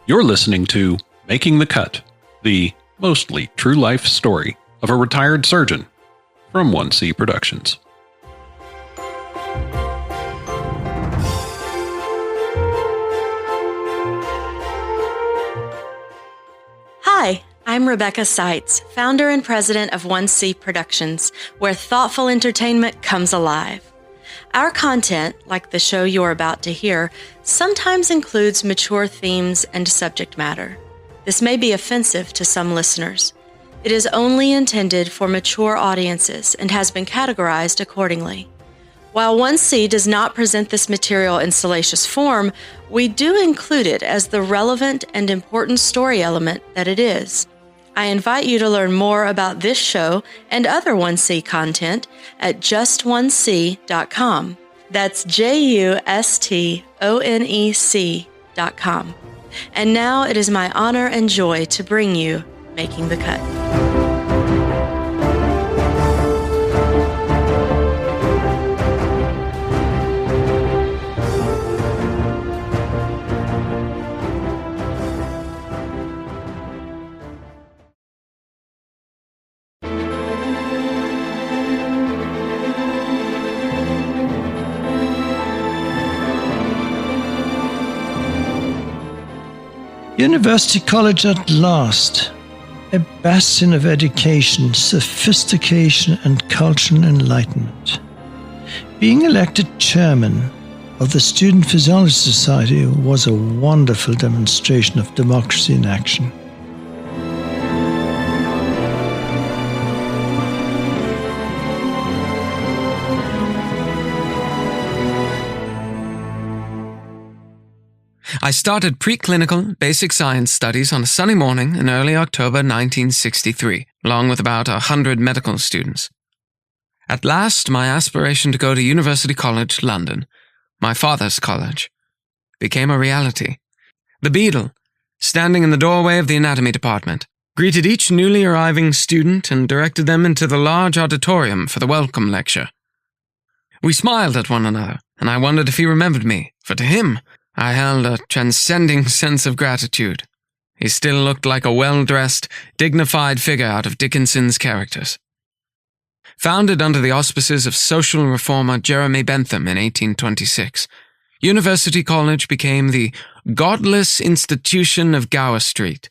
You're listening to Making the Cut, the mostly true life story of a retired surgeon from 1C Productions. Hi, I'm Rebecca Seitz, founder and president of 1C Productions, where thoughtful entertainment comes alive. Our content, like the show you're about to hear, sometimes includes mature themes and subject matter. This may be offensive to some listeners. It is only intended for mature audiences and has been categorized accordingly. While 1C does not present this material in salacious form, we do include it as the relevant and important story element that it is. I invite you to learn more about this show and other 1C content at just1c.com. That's JUSTONEC.com. And now it is my honor and joy to bring you Making the Cut. University College at last, a bastion of education, sophistication, and cultural enlightenment. Being elected chairman of the Student Physiology Society was a wonderful demonstration of democracy in action. I started preclinical basic science studies on a sunny morning in early October 1963, along with about 100 medical students. At last, my aspiration to go to University College London, my father's college, became a reality. The beadle, standing in the doorway of the anatomy department, greeted each newly arriving student and directed them into the large auditorium for the welcome lecture. We smiled at one another, and I wondered if he remembered me, for to him, I held a transcending sense of gratitude. He still looked like a well-dressed, dignified figure out of Dickinson's characters. Founded under the auspices of social reformer Jeremy Bentham in 1826, University College became the godless institution of Gower Street,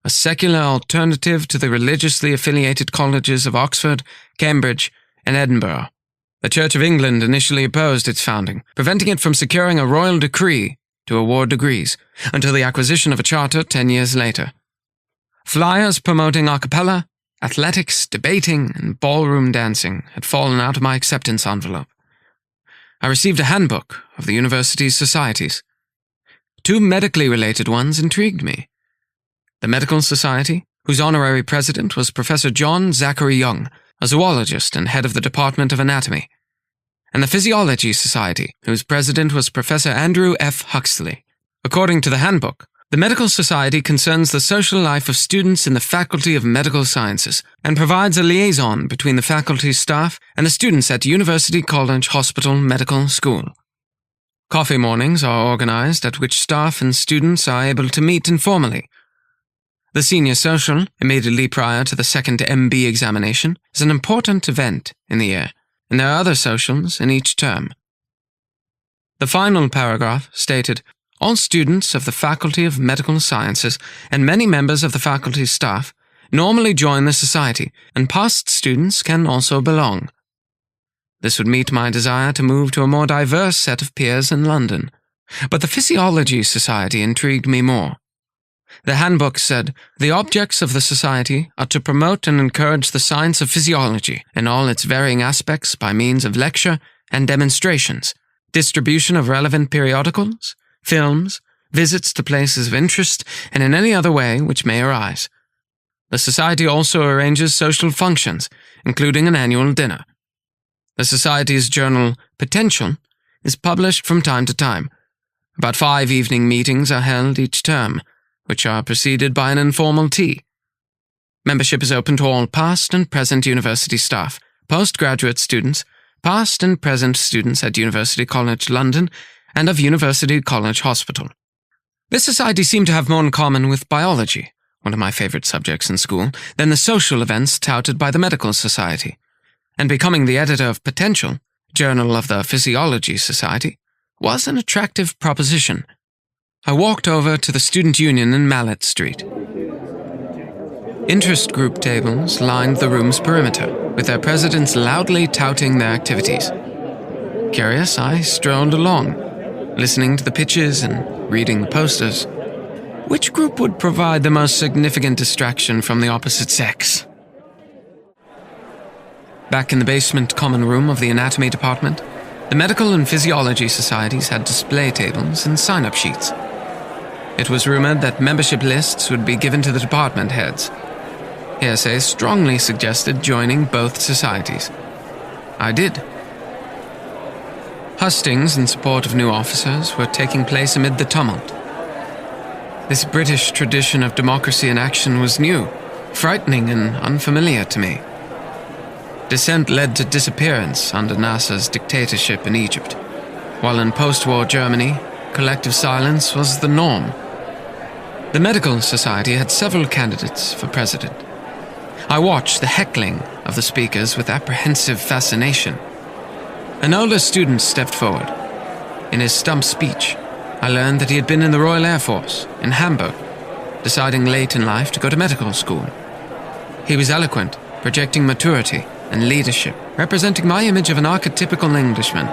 a secular alternative to the religiously affiliated colleges of Oxford, Cambridge, and Edinburgh. The Church of England initially opposed its founding, preventing it from securing a royal decree to award degrees, until the acquisition of a charter 10 years later. Flyers promoting a cappella, athletics, debating, and ballroom dancing had fallen out of my acceptance envelope. I received a handbook of the university's societies. Two medically related ones intrigued me. The Medical Society, whose honorary president was Professor John Zachary Young, a zoologist and head of the Department of Anatomy, and the Physiology Society, whose president was Professor Andrew F. Huxley. According to the handbook, the Medical Society concerns the social life of students in the Faculty of Medical Sciences and provides a liaison between the faculty staff and the students at University College Hospital Medical School. Coffee mornings are organized at which staff and students are able to meet informally. The senior social, immediately prior to the second MB examination, is an important event in the year, and there are other socials in each term. The final paragraph stated, all students of the Faculty of Medical Sciences and many members of the faculty staff normally join the society, and past students can also belong. This would meet my desire to move to a more diverse set of peers in London, but the Physiology Society intrigued me more. The handbook said, the objects of the society are to promote and encourage the science of physiology in all its varying aspects by means of lecture and demonstrations, distribution of relevant periodicals, films, visits to places of interest, and in any other way which may arise. The society also arranges social functions, including an annual dinner. The society's journal, Potential, is published from time to time. About 5 evening meetings are held each term, which are preceded by an informal tea. Membership is open to all past and present university staff, postgraduate students, past and present students at University College London, and of University College Hospital. This society seemed to have more in common with biology, one of my favorite subjects in school, than the social events touted by the medical society. And becoming the editor of Potential, Journal of the Physiology Society, was an attractive proposition. I walked over to the Student Union in Mallet Street. Interest group tables lined the room's perimeter, with their presidents loudly touting their activities. Curious, I strolled along, listening to the pitches and reading the posters. Which group would provide the most significant distraction from the opposite sex? Back in the basement common room of the anatomy department, the medical and physiology societies had display tables and sign-up sheets. It was rumored that membership lists would be given to the department heads. Hearsay strongly suggested joining both societies. I did. Hustings in support of new officers were taking place amid the tumult. This British tradition of democracy in action was new, frightening and unfamiliar to me. Dissent led to disappearance under Nasser's dictatorship in Egypt, while in post-war Germany, collective silence was the norm. The medical society had several candidates for president. I watched the heckling of the speakers with apprehensive fascination. An older student stepped forward. In his stump speech, I learned that he had been in the Royal Air Force in Hamburg, deciding late in life to go to medical school. He was eloquent, projecting maturity and leadership, representing my image of an archetypical Englishman.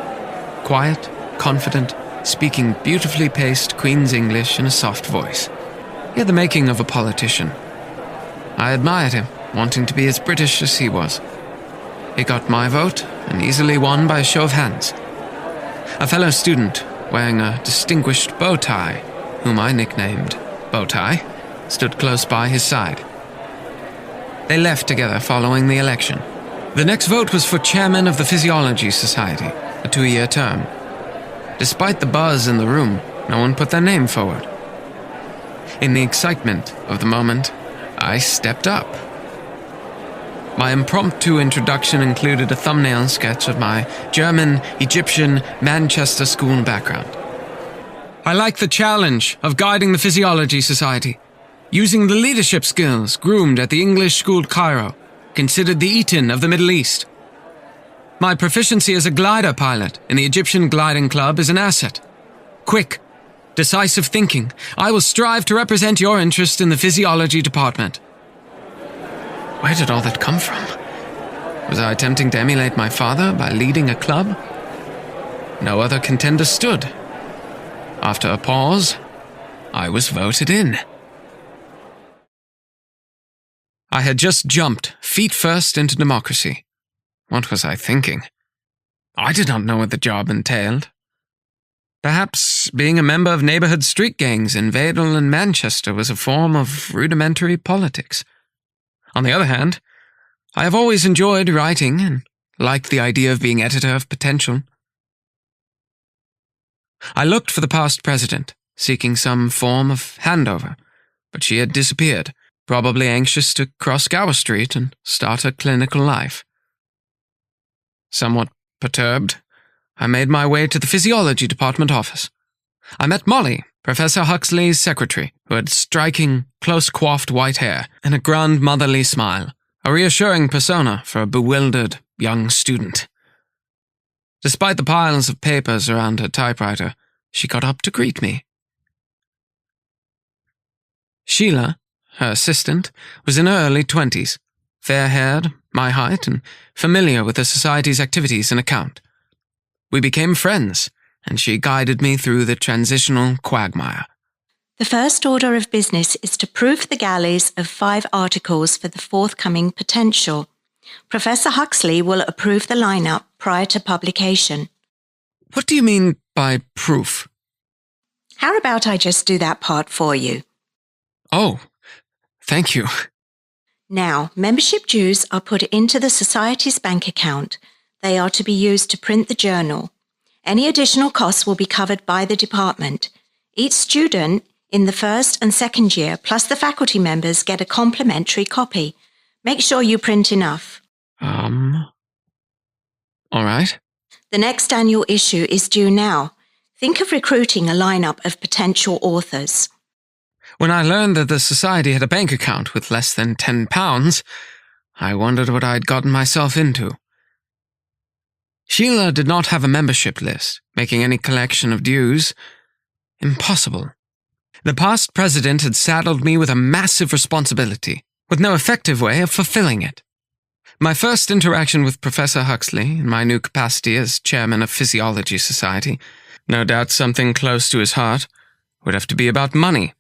Quiet, confident, speaking beautifully paced Queen's English in a soft voice. He had the making of a politician. I admired him, wanting to be as British as he was. He got my vote and easily won by a show of hands. A fellow student, wearing a distinguished bow tie, whom I nicknamed Bowtie, stood close by his side. They left together following the election. The next vote was for chairman of the Physiology Society, a 2-year term. Despite the buzz in the room, no one put their name forward. In the excitement of the moment, I stepped up. My impromptu introduction included a thumbnail sketch of my German, Egyptian, Manchester school background. I like the challenge of guiding the Physiology Society, using the leadership skills groomed at the English school Cairo, considered the Eton of the Middle East. My proficiency as a glider pilot in the Egyptian Gliding Club is an asset. Quick, decisive thinking. I will strive to represent your interest in the physiology department. Where did all that come from? Was I attempting to emulate my father by leading a club? No other contender stood. After a pause, I was voted in. I had just jumped feet first into democracy. What was I thinking? I did not know what the job entailed. Perhaps being a member of neighborhood street gangs in Vadel and Manchester was a form of rudimentary politics. On the other hand, I have always enjoyed writing and liked the idea of being editor of Potential. I looked for the past president, seeking some form of handover, but she had disappeared, probably anxious to cross Gower Street and start her clinical life. Somewhat perturbed, I made my way to the physiology department office. I met Molly, Professor Huxley's secretary, who had striking, close-coiffed white hair and a grandmotherly smile, a reassuring persona for a bewildered young student. Despite the piles of papers around her typewriter, she got up to greet me. Sheila, her assistant, was in her early 20s, fair-haired, my height, and familiar with the society's activities and account. We became friends, and she guided me through the transitional quagmire. The first order of business is to proof the galleys of 5 articles for the forthcoming Potential. Professor Huxley will approve the lineup prior to publication. What do you mean by proof? How about I just do that part for you? Oh, thank you. Now, membership dues are put into the Society's bank account. They are to be used to print the journal. Any additional costs will be covered by the department. Each student in the first and second year, plus the faculty members, get a complimentary copy. Make sure you print enough. All right. The next annual issue is due now. Think of recruiting a lineup of potential authors. When I learned that the society had a bank account with less than £10, I wondered what I'd gotten myself into. Sheila did not have a membership list, making any collection of dues impossible. The past president had saddled me with a massive responsibility, with no effective way of fulfilling it. My first interaction with Professor Huxley, in my new capacity as chairman of Physiology Society, no doubt something close to his heart, would have to be about money.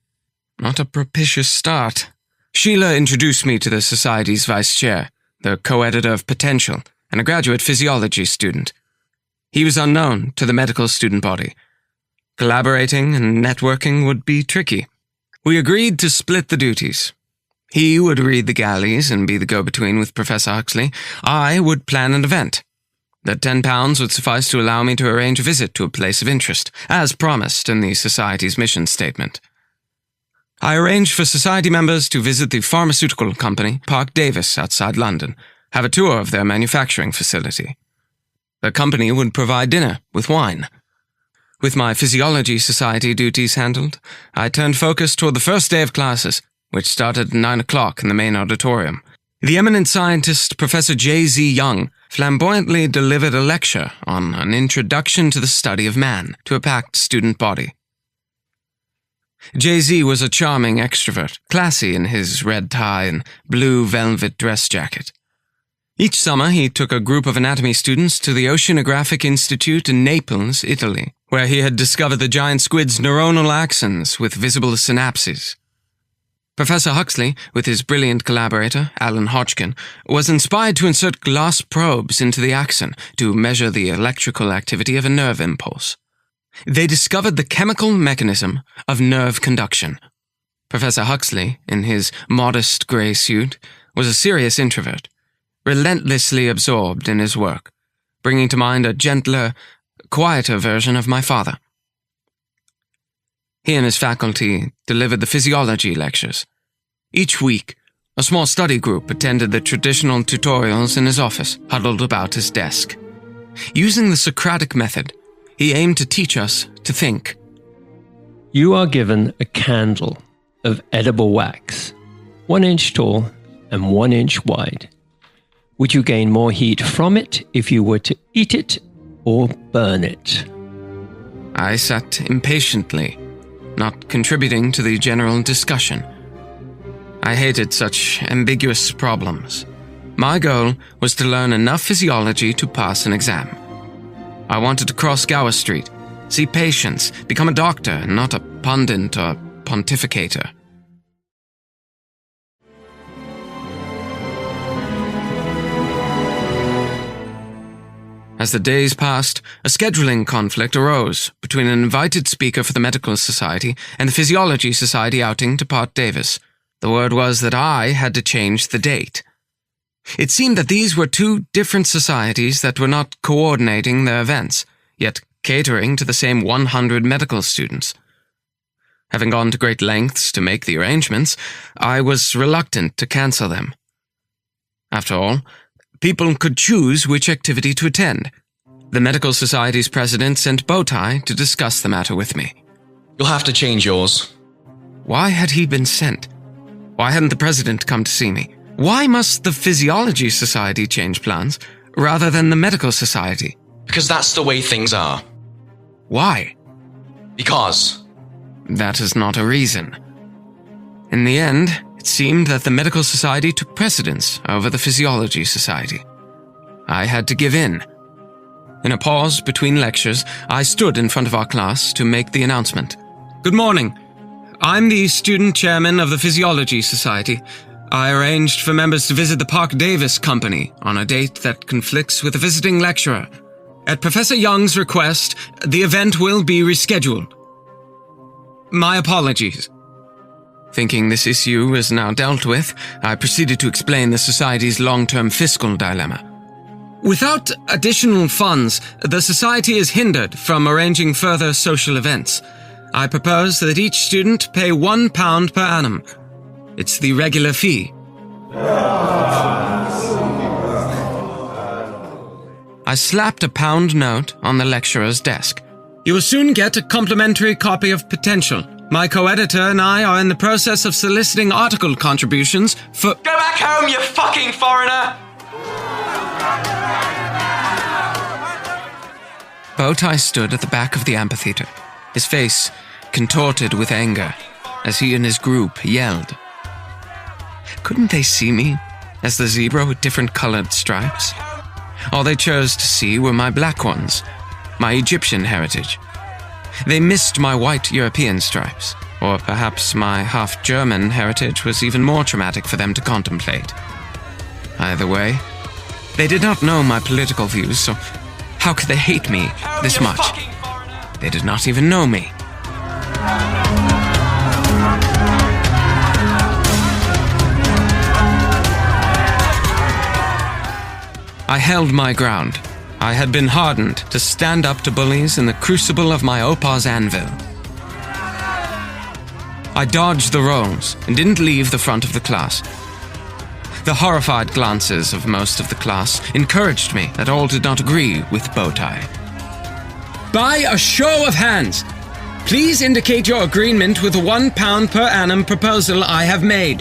Not a propitious start. Sheila introduced me to the Society's vice chair, the co-editor of Potential, and a graduate physiology student. He was unknown to the medical student body. Collaborating and networking would be tricky. We agreed to split the duties. He would read the galleys and be the go-between with Professor Huxley. I would plan an event. The £10 would suffice to allow me to arrange a visit to a place of interest, as promised in the Society's mission statement. I arranged for Society members to visit the pharmaceutical company, Park Davis, outside London, have a tour of their manufacturing facility. The company would provide dinner with wine. With my Physiology Society duties handled, I turned focus toward the first day of classes, which started at 9 o'clock in the main auditorium. The eminent scientist Professor J.Z. Young flamboyantly delivered a lecture on an introduction to the study of man to a packed student body. J.Z. was a charming extrovert, classy in his red tie and blue velvet dress jacket. Each summer, he took a group of anatomy students to the Oceanographic Institute in Naples, Italy, where he had discovered the giant squid's neuronal axons with visible synapses. Professor Huxley, with his brilliant collaborator, Alan Hodgkin, was inspired to insert glass probes into the axon to measure the electrical activity of a nerve impulse. They discovered the chemical mechanism of nerve conduction. Professor Huxley, in his modest grey suit, was a serious introvert, relentlessly absorbed in his work, bringing to mind a gentler, quieter version of my father. He and his faculty delivered the physiology lectures. Each week, a small study group attended the traditional tutorials in his office, huddled about his desk. Using the Socratic method, he aimed to teach us to think. You are given a candle of edible wax, 1 inch tall and 1 inch wide. Would you gain more heat from it if you were to eat it or burn it? I sat impatiently, not contributing to the general discussion. I hated such ambiguous problems. My goal was to learn enough physiology to pass an exam. I wanted to cross Gower Street, see patients, become a doctor, not a pundit or pontificator. As the days passed, a scheduling conflict arose between an invited speaker for the Medical Society and the Physiology Society outing to Park Davis. The word was that I had to change the date. It seemed that these were two different societies that were not coordinating their events, yet catering to the same 100 medical students. Having gone to great lengths to make the arrangements, I was reluctant to cancel them. After all, people could choose which activity to attend. The Medical Society's president sent Bowtie to discuss the matter with me. You'll have to change yours. Why had he been sent? Why hadn't the president come to see me? Why must the Physiology Society change plans rather than the Medical Society? Because that's the way things are. Why? Because. That is not a reason. In the end, it seemed that the Medical Society took precedence over the Physiology Society. I had to give in. In a pause between lectures, I stood in front of our class to make the announcement. Good morning. I'm the student chairman of the Physiology Society. I arranged for members to visit the Park Davis Company on a date that conflicts with a visiting lecturer. At Professor Young's request, the event will be rescheduled. My apologies. Thinking this issue is now dealt with, I proceeded to explain the Society's long-term fiscal dilemma. Without additional funds, the Society is hindered from arranging further social events. I propose that each student pay £1 per annum. It's the regular fee. I slapped a £1 note on the lecturer's desk. You will soon get a complimentary copy of Potential, My co-editor and I are in the process of soliciting article contributions for— Go back home, you fucking foreigner! Bowtie stood at the back of the amphitheater, his face contorted with anger, as he and his group yelled. Couldn't they see me as the zebra with different colored stripes? All they chose to see were my black ones, my Egyptian heritage. They missed my white European stripes, or perhaps my half-German heritage was even more traumatic for them to contemplate. Either way, they did not know my political views, so how could they hate me this much? They did not even know me. I held my ground. I had been hardened to stand up to bullies in the crucible of my opa's anvil. I dodged the rolls and didn't leave the front of the class. The horrified glances of most of the class encouraged me that all did not agree with Bowtie. By a show of hands, please indicate your agreement with the £1 per annum proposal I have made.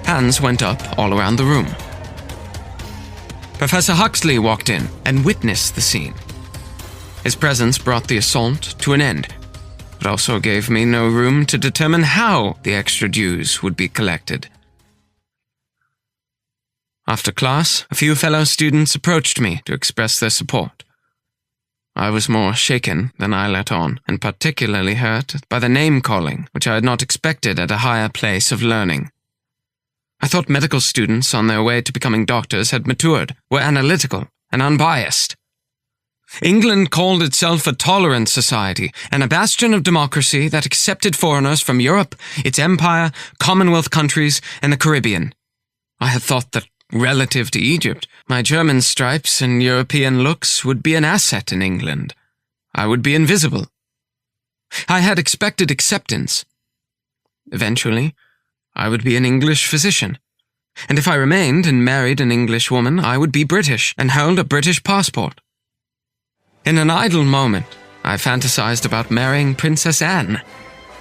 Hands went up all around the room. Professor Huxley walked in and witnessed the scene. His presence brought the assault to an end, but also gave me no room to determine how the extra dues would be collected. After class, a few fellow students approached me to express their support. I was more shaken than I let on, and particularly hurt by the name-calling, which I had not expected at a higher place of learning. I thought medical students on their way to becoming doctors had matured, were analytical and unbiased. England called itself a tolerant society and a bastion of democracy that accepted foreigners from Europe, its empire, Commonwealth countries, and the Caribbean. I had thought that, relative to Egypt, my German stripes and European looks would be an asset in England. I would be invisible. I had expected acceptance. Eventually, I would be an English physician. And if I remained and married an English woman, I would be British and held a British passport. In an idle moment, I fantasized about marrying Princess Anne.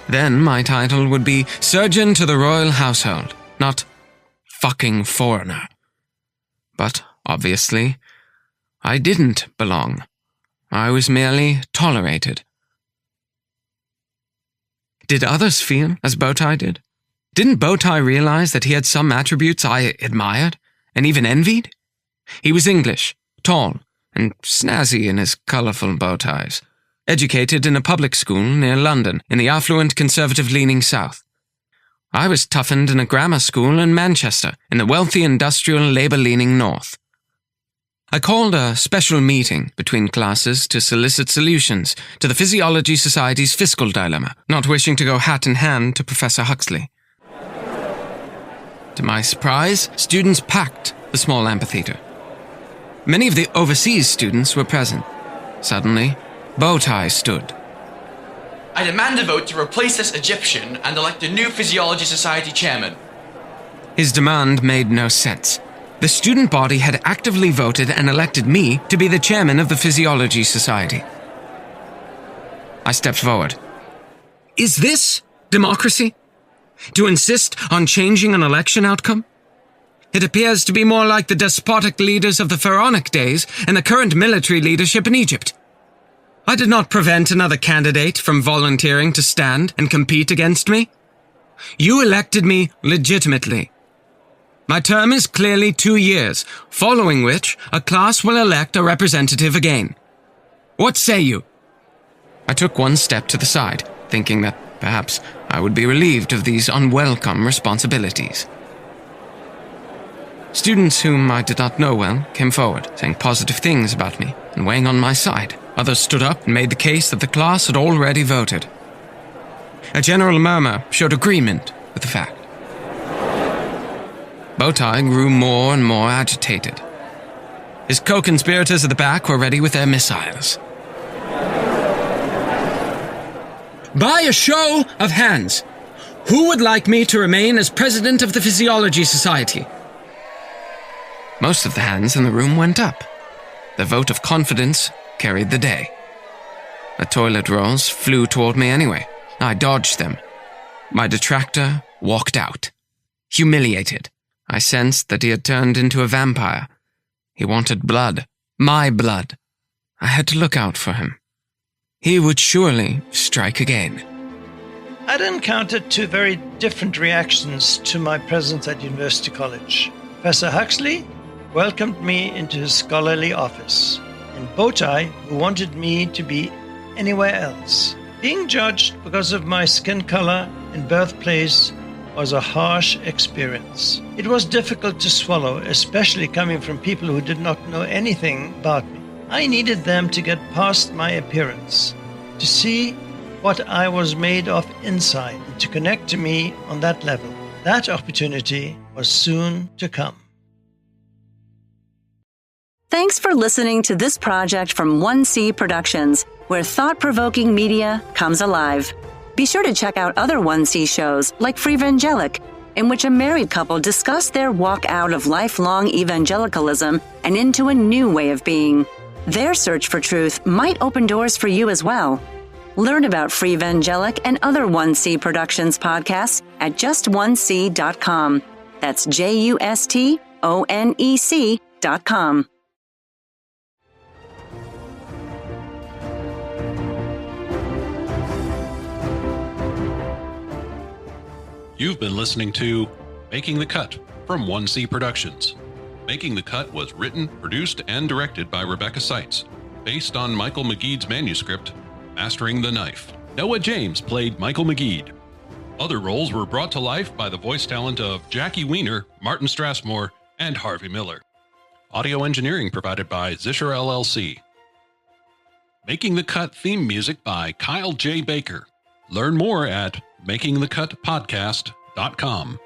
Then my title would be Surgeon to the Royal Household, not fucking foreigner. But, obviously, I didn't belong. I was merely tolerated. Did others feel as Bowtie did? Didn't Bowtie realize that he had some attributes I admired and even envied? He was English, tall, and snazzy in his colourful bow ties, educated in a public school near London in the affluent conservative-leaning south. I was toughened in a grammar school in Manchester in the wealthy industrial labour-leaning north. I called a special meeting between classes to solicit solutions to the Physiology Society's fiscal dilemma, not wishing to go hat in hand to Professor Huxley. To my surprise, students packed the small amphitheater. Many of the overseas students were present. Suddenly, Bowtie stood. I demand a vote to replace this Egyptian and elect a new Physiology Society chairman. His demand made no sense. The student body had actively voted and elected me to be the chairman of the Physiology Society. I stepped forward. Is this democracy? To insist on changing an election outcome? It appears to be more like the despotic leaders of the Pharaonic days and the current military leadership in Egypt. I did not prevent another candidate from volunteering to stand and compete against me. You elected me legitimately. My term is clearly 2 years, following which a class will elect a representative again. What say you? I took one step to the side, thinking that perhaps I would be relieved of these unwelcome responsibilities. Students whom I did not know well came forward, saying positive things about me and weighing on my side. Others stood up and made the case that the class had already voted. A general murmur showed agreement with the fact. Bowtie grew more and more agitated. His co-conspirators at the back were ready with their missiles. By a show of hands, who would like me to remain as president of the Physiology Society? Most of the hands in the room went up. The vote of confidence carried the day. The toilet rolls flew toward me anyway. I dodged them. My detractor walked out. Humiliated, I sensed that he had turned into a vampire. He wanted blood. My blood. I had to look out for him. He would surely strike again. I'd encountered two very different reactions to my presence at University College. Professor Huxley welcomed me into his scholarly office, and Bowtie, who wanted me to be anywhere else. Being judged because of my skin color and birthplace was a harsh experience. It was difficult to swallow, especially coming from people who did not know anything about me. I needed them to get past my appearance, to see what I was made of inside, and to connect to me on that level. That opportunity was soon to come. Thanks for listening to this project from 1C Productions, where thought-provoking media comes alive. Be sure to check out other 1C shows like Freevangelic, in which a married couple discuss their walk out of lifelong evangelicalism and into a new way of being. Their search for truth might open doors for you as well. Learn about Freevangelic and other 1C Productions podcasts at just1c.com. That's JUSTONEC.com. You've been listening to Making the Cut from 1C Productions. Making the Cut was written, produced, and directed by Rebecca Seitz, based on Michael McGead's manuscript, Mastering the Knife. Noah James played Michael McGead. Other roles were brought to life by the voice talent of Jackie Weiner, Martin Strassmore, and Harvey Miller. Audio engineering provided by Zisher LLC. Making the Cut theme music by Kyle J. Baker. Learn more at makingthecutpodcast.com.